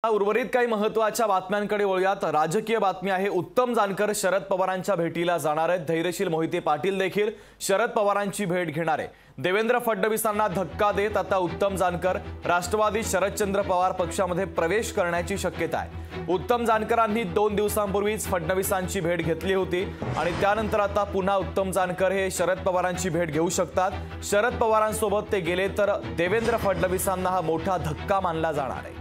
उर्वरित काही महत्त्वाच्या बातम्यांकडे वळूयात। राजकीय बातमी आहे। उत्तम जानकर शरद पवारांच्या भेटीला जाणार आहेत। धैर्यशील मोहिते पाटील देखील शरद पवारांची भेट घेणार आहे। देवेंद्र फडणवीसांना धक्का देत आता उत्तम जानकर राष्ट्रवादी शरदचंद्र पवार पक्षामध्ये प्रवेश करण्याची शक्यता आहे। उत्तम जानकरांनी 2 दिवसांपूर्वीच फडणवीसांची भेट घेतली होती आणि त्यानंतर आता पुन्हा उत्तम जानकर हे शरद पवारांची भेट घेऊ शकतात। शरद पवारांसोबत ते गेले तर देवेंद्र फडणवीसांना हा मोठा धक्का मानला जाणार आहे।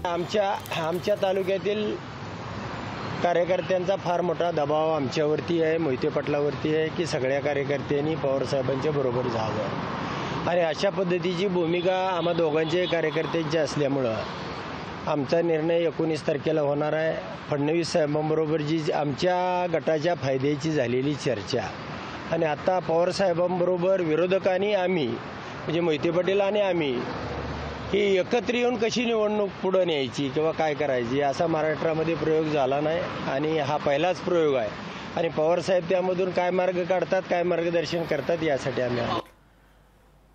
आमच्या तालुक्यातील कार्यकर्त्यांचा फार मोठा दबाव आमच्यावरती आहे, मोहिते पाटलावरती आहे की सगळ्या कार्यकर्त्यांनी पवार साहेबांच्या बरोबर जावं आणि अशा पद्धतीची भूमिका आम्हा दोघांचे कार्यकर्त्यांची असल्यामुळं आमचा निर्णय 19 तारखेला होणार आहे। फडणवीस साहेबांबरोबर जी आमच्या गटाच्या फायद्याची झालेली चर्चा आणि आता पवार साहेबांबरोबर विरोधकांनी आम्ही म्हणजे मोहिते पाटील आणि आम्ही ही एकत्र येऊन कशी निवडणूक पुढे न्यायची किंवा काय करायची असा महाराष्ट्रामध्ये प्रयोग झाला नाही आणि हा पहिलाच प्रयोग आहे आणि पवार साहेब त्यामधून काय मार्ग काढतात, काय मार्गदर्शन करतात यासाठी आम्ही आलो।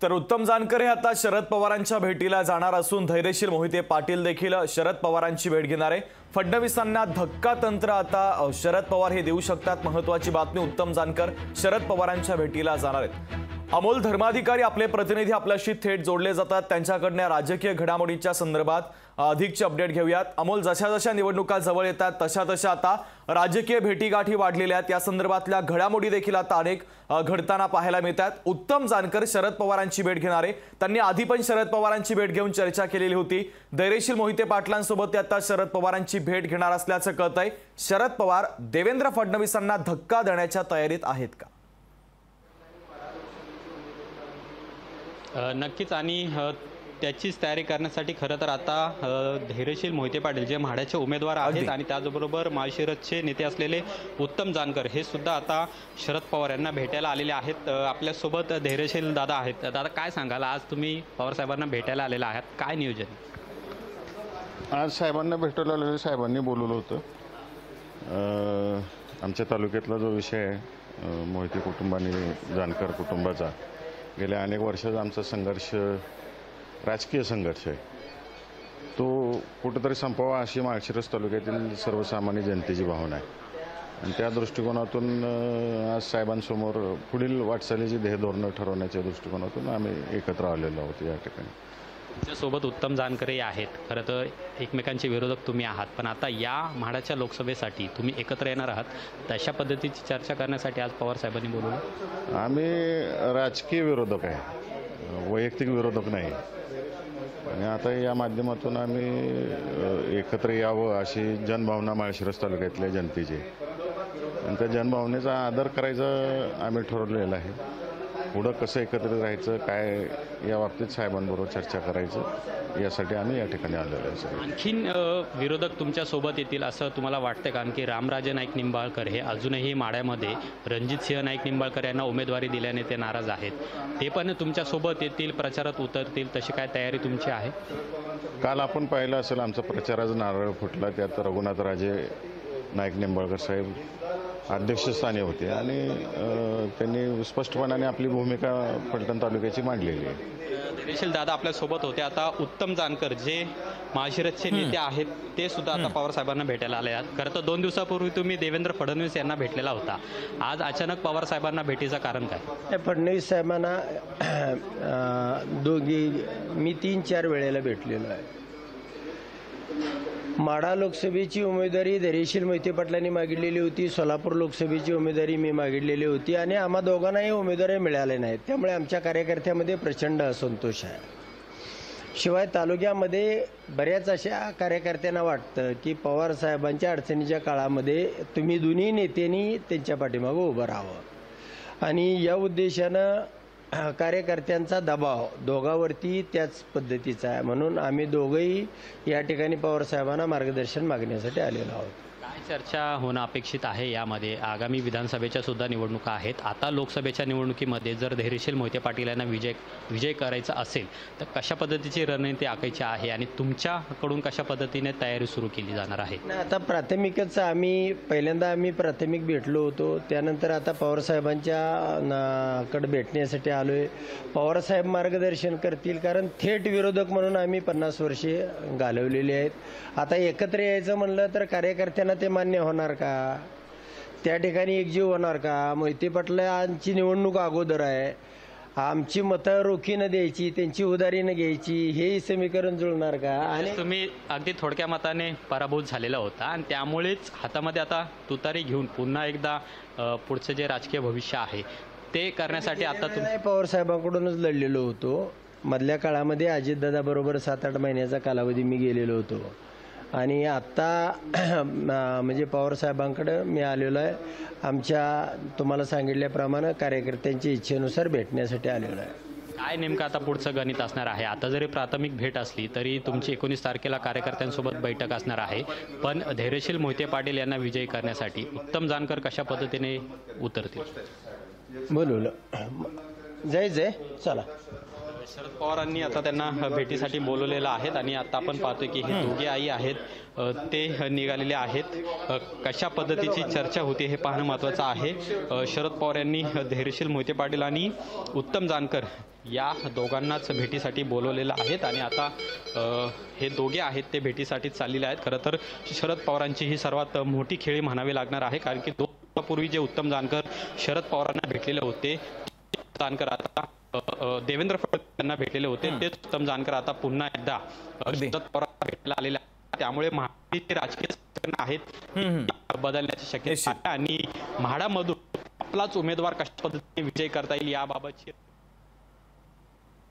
तर उत्तम जानकर हे आता शरद पवारांच्या भेटीला जाणार असून धैर्यशील मोहिते पाटील देखील शरद पवारांची भेट घेणार आहे। फडणवीसांना धक्का तंत्र आता शरद पवार हे देऊ शकतात। महत्त्वाची बातमी, उत्तम जानकर शरद पवारांच्या भेटीला जाणार आहेत। अमोल धर्माधिकारी आपले प्रतिनिधी आपल्याशी थेट जोडले जातात, त्यांच्याकडून राजकीय घडामोडींच्या संदर्भात अधिकचे अपडेट घेऊयात। अमोल, जशा जशा निवडणुका जवळ येतात तशा तशा आता राजकीय भेटीगाठी वाढलेल्या आहेत, या संदर्भातल्या घडामोडी देखील आता अनेक घडताना पाहायला मिळतात। उत्तम जानकर शरद पवारांची भेट घेणार आहे। त्यांनी आधी पण शरद पवारांची भेट घेऊन चर्चा केलेली होती। धैर्यशील मोहिते पाटलांसोबत ते आता शरद पवारांची भेट घेणार असल्याचं कळतंय। शरद पवार देवेंद्र फडणवीसांना धक्का देण्याच्या तयारीत आहेत का? नक्कीच आणि त्याचीच तयारी करण्यासाठी खरं तर आता धैर्यशील मोहिते पाटील जे म्हाड्याचे उमेदवार आहेत आणि त्याचबरोबर माळशिरसचे नेते असलेले उत्तम जानकर हे सुद्धा आता शरद पवार यांना भेटायला आलेले आहेत। आपल्यासोबत धैर्यशील दादा आहेत। दादा, काय सांगाल, आज तुम्ही पवार साहेबांना भेटायला आलेला आहात, काय नियोजन? आज साहेबांना भेटायला आलेलं, साहेबांनी बोलवलं होतं। आमच्या तालुक्यातला जो विषय आहे मोहिते कुटुंबाने जानकर कुटुंबाचा, गेल्या अनेक वर्षाचा आमचा संघर्ष, राजकीय संघर्ष आहे, तो कुठेतरी संपवा अशी माळशिरस तालुक्यातील सर्वसामान्य जनतेची भावना आहे आणि त्या दृष्टिकोनातून आज साहेबांसमोर पुढील वाटचालीची ध्येयधोरणं ठरवण्याच्या दृष्टिकोनातून आम्ही एकत्र आलेलो आहोत या ठिकाणी। तुमच्यासोबत उत्तम जानकरही आहेत। खरं तर एकमेकांचे विरोधक तुम्ही आहात, पण आता या म्हाडाच्या लोकसभेसाठी तुम्ही एकत्र येणार आहात, तशा पद्धतीची चर्चा करण्यासाठी आज पवार साहेबांनी बोलवलं। आम्ही राजकीय विरोधक आहे, वैयक्तिक विरोधक नाही आणि आता या माध्यमातून आम्ही एकत्र यावं अशी जनभावना माळशिरस तालुक्यातल्या जनतेची आणि त्या जनभावनेचा आदर करायचं आम्ही ठरवलेलं आहे। पुढं कसं एकत्रित राहायचं, काय या बाबतीत साहेबांबरोबर चर्चा करायचं यासाठी आम्ही या ठिकाणी आलेलो आहे। आणखीन विरोधक तुमच्यासोबत येतील असं तुम्हाला वाटतं का? की रामराजे नाईक निंबाळकर हे अजूनही माड्यामध्ये रणजितसिंह नाईक निंबाळकर यांना उमेदवारी दिल्याने ते नाराज आहेत, ते पण तुमच्यासोबत येतील, प्रचारात उतरतील, तशी काय तयारी तुमची आहे? काल आपण पाहिलं असेल आमचा प्रचाराचा नारळ फुटला, त्यात रघुनाथराजे नाईक निंबाळकर साहेब अध्यक्षस्थानी होते आणि त्यांनी स्पष्टपणाने आपली भूमिका फलटण तालुक्याची मांडलेली आहे। धैर्यशील दादा आपल्यासोबत होते। आता उत्तम जानकर जे माळशिरसचे नेते आहेत ते सुद्धा आता पवार साहेबांना भेटायला आले आहेत। खरं तर 2 दिवसापूर्वी तुम्ही देवेंद्र फडणवीस यांना भेटलेला होता, आज अचानक पवार साहेबांना भेटीचं कारण काय? फडणवीस साहेबांना मी 3-4 वेळेला भेटलेलो आहे। माढा लोकसभेची उमेदवारी धैर्यशील मोहिते पाटलांनी मागितलेली होती, सोलापूर लोकसभेची उमेदवारी मी मागितलेली होती आणि आम्हा दोघांनाही उमेदवारी मिळाल्या नाहीत, त्यामुळे आमच्या कार्यकर्त्यामध्ये प्रचंड असंतोष आहे। शिवाय तालुक्यामध्ये बऱ्याच अशा कार्यकर्त्यांना वाटतं की पवार साहेबांच्या अडचणीच्या काळामध्ये तुम्ही दोन्ही नेत्यांनी त्यांच्या पाठीमागं उभं राहावं आणि या उद्देशानं कार्यकर्त्यांचा दबाव दोघांवरती त्याच पद्धतीचा आहे, म्हणून आम्ही दोघंही या ठिकाणी पवार साहेबांना मार्गदर्शन मागण्यासाठी आलेलो आहोत। चर्चा होणं अपेक्षित आहे यामध्ये? आगामी विधानसभेच्या सुद्धा निवडणुका आहेत. आता लोकसभेच्या निवडणुकीमध्ये जर धैर्यशील मोहिते पाटील यांना विजय करायचा असेल तर कशा पद्धतीची रणनीती आखायची आहे आणि तुमच्याकडून कशा पद्धतीने तयारी सुरू केली जाणार आहे? नाही, आता प्राथमिकच पहिल्यांदा आम्ही प्राथमिक भेटलो होतो. त्यानंतर आता पवारसाहेबांच्या कडे भेटण्यासाठी आलो आहे. पवारसाहेब मार्गदर्शन करतील, कारण थेट विरोधक म्हणून आम्ही 50 वर्षे घालवलेली आहेत. आता एकत्र यायचं म्हणलं तर कार्यकर्त्यांना ते मान्य होणार का? त्या ठिकाणी एकजीव होणार का? मोहिते पाटलांची निवडणूक अगोदर आहे. आमची मतं रोखीनं द्यायची, त्यांची उधारीनं घ्यायची, हेही समीकरण जुळणार का? आणि तुम्ही अगदी थोडक्या मताने पराभूत झालेला होता आणि त्यामुळेच हातामध्ये आता तुतारी घेऊन पुन्हा एकदा पुढचं जे राजकीय भविष्य आहे ते करण्यासाठी आता तुम्ही पवार साहेबांकडूनच लढलेलो होतो. मधल्या काळामध्ये अजितदादा बरोबर 7-8 महिन्याचा कालावधी मी गेलेलो होतो आणि आत्ता म्हणजे पवार साहेबांकडे मी आलेलो आहे. तुम्हाला सांगितल्याप्रमाणे कार्यकर्त्यांच्या इच्छेनुसार भेटण्यासाठी आलेलो आहे. काय नेमकं आता पुढचं गणित असणार आहे? आता जरी प्राथमिक भेट असली तरी तुमची 19 तारखेला कार्यकर्त्यांसोबत बैठक असणार आहे, पण धैर्यशील मोहिते पाटील यांना विजयी करण्यासाठी उत्तम जानकर कशा पद्धतीने उतरतील? बोलवलं जय चला. शरद पवारांनी आता त्यांना भेटीसाठी बोलवलेलं आहेत आणि आता आपण पाहतोय की हे दोघे आई आहेत ते निघालेले आहेत. कशा पद्धतीची चर्चा होती हे पाहणं महत्त्वाचं आहे. शरद पवार यांनी धैर्यशील मोहिते पाटील आणि उत्तम जानकर या दोघांनाच भेटीसाठी बोलवलेलं आहेत आणि आता हे दोघे आहेत ते भेटीसाठी चाललेले आहेत. खरं तर शरद पवारांची ही सर्वात मोठी खेळी म्हणावी लागणार आहे, कारण की 2 दिवसापूर्वी जे उत्तम जानकर शरद पवारांना भेटलेले होते, जानकर आता देवेंद्र फडणवीस यांना भेटलेले होते, तेच उत्तम जानकर आता पुन्हा एकदा शरद पवारांना भेटायला आलेले आहेत. त्यामुळे महाराष्ट्राचे राजकीय समीकरण आहेत बदलण्याची शक्यता आहे आणि म्हाडामधून आपलाच उमेदवार कशा पद्धतीने विजय करता येईल याबाबतची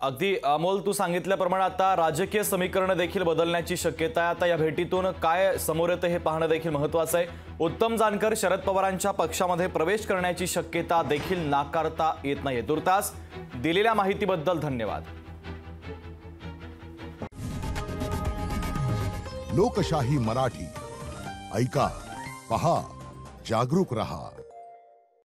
अगदी अमोल, तू सांगितल्याप्रमाणे आता राजकीय समीकरण देखील बदलण्याची शक्यता आहे. आता या भेटीतून काय समोर येतं हे पाहणं देखील महत्त्वाचं आहे. उत्तम जानकर शरद पवारांच्या पक्षामध्ये प्रवेश करण्याची शक्यता देखील नाकारता येत नाहीये. तुर्तास दिलेल्या माहितीबद्दल धन्यवाद. लोकशाही मराठी ऐका, पहा, जागरूक रहा.